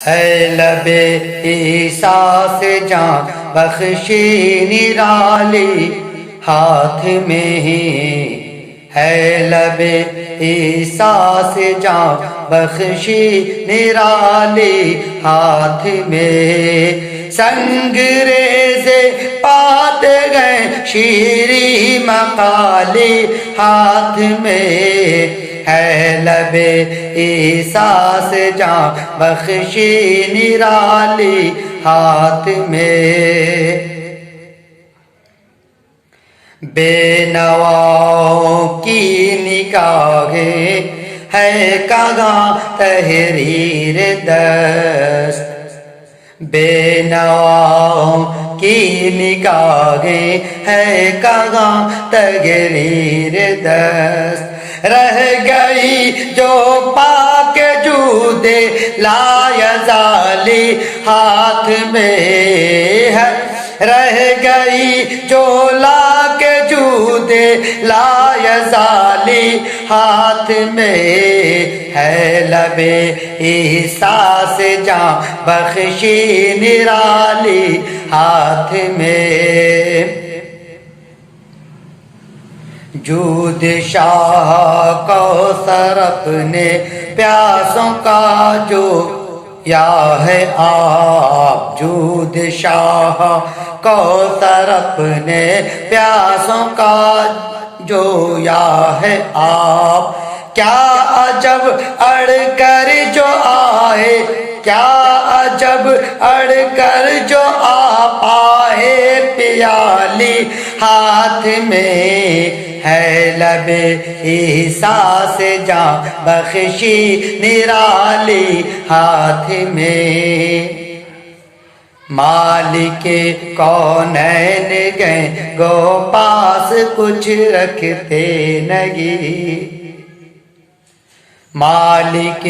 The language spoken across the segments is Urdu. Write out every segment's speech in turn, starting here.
ہے لب عیسیٰ سے جان بخشی نرالی ہاتھ میں ہے لب عیسیٰ سے جان بخشی نرالی ہاتھ میں سنگریز پات گئے شیریں مقالی ہاتھ میں ہے لب عیسیٰ سے جان بخشی نرالی ہاتھ میں بے نواؤں کی نگاہیں ہے کہاں تحریر دست بے نواؤں کی نگاہیں ہے کہاں تحریر دست رہ گئی جو پاک جود لا یزالی ہاتھ میں ہے رہ گئی جو لا کے جود لا یزالی ہاتھ میں ہے لب عیسیٰ سے جان بخشی نرالی ہاتھ میں جود شاہ کوثر اپنے پیاسوں کا جو یا ہے آپ جود شاہ کوثر اپنے پیاسوں کا جو یا ہے آپ کیا عجب اڑ کر جو آئے کیا عجب اڑ کر جو آپ آئے پیالی ہاتھ میں ہے لب عیسیٰ سے جان بخشی نرالی ہاتھ میں مالک کونین گئے گو پاس کچھ رکھتے نہیں مالک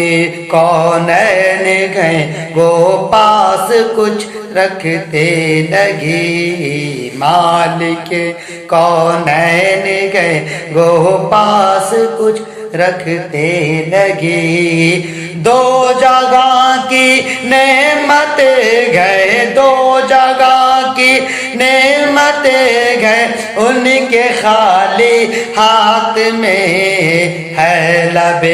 کونین گئے گو پاس کچھ رکھتے نہیں مالک کونین گئے گو پاس کچھ رکھتے نہیں دو جگہ کی نعمتیں گئے دو جگہ کی نعمتیں گئے ان کے خالی ہاتھ میں ہے لب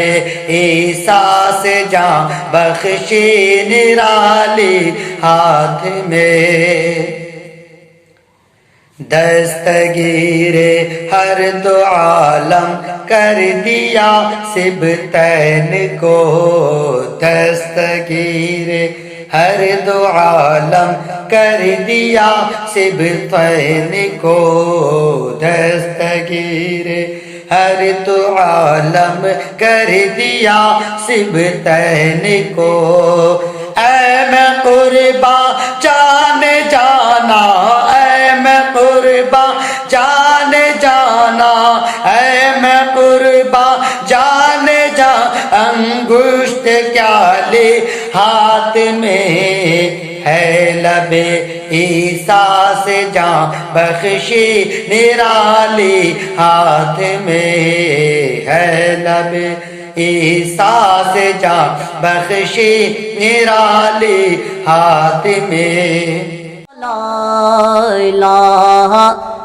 عیسیٰ سے جان بخشی نرالی ہاتھ میں دستگیر ہر دو عالم کر دیا سبتین کو دستگیر ہر دو عالم کر دیا سبتین کو دستگیر ہر دو عالم کر دیا سبتین کو اے میں قربا جان جانا اے میں قربا جان جانا اے میں قربا جان جانا انگشت کیا لے ہاتھ میں ہے لب عیسیٰ سے جان بخشی نرالی ہاتھ میں ہے لب عیسیٰ سے جان بخشی نرالی ہاتھ میں لا الہ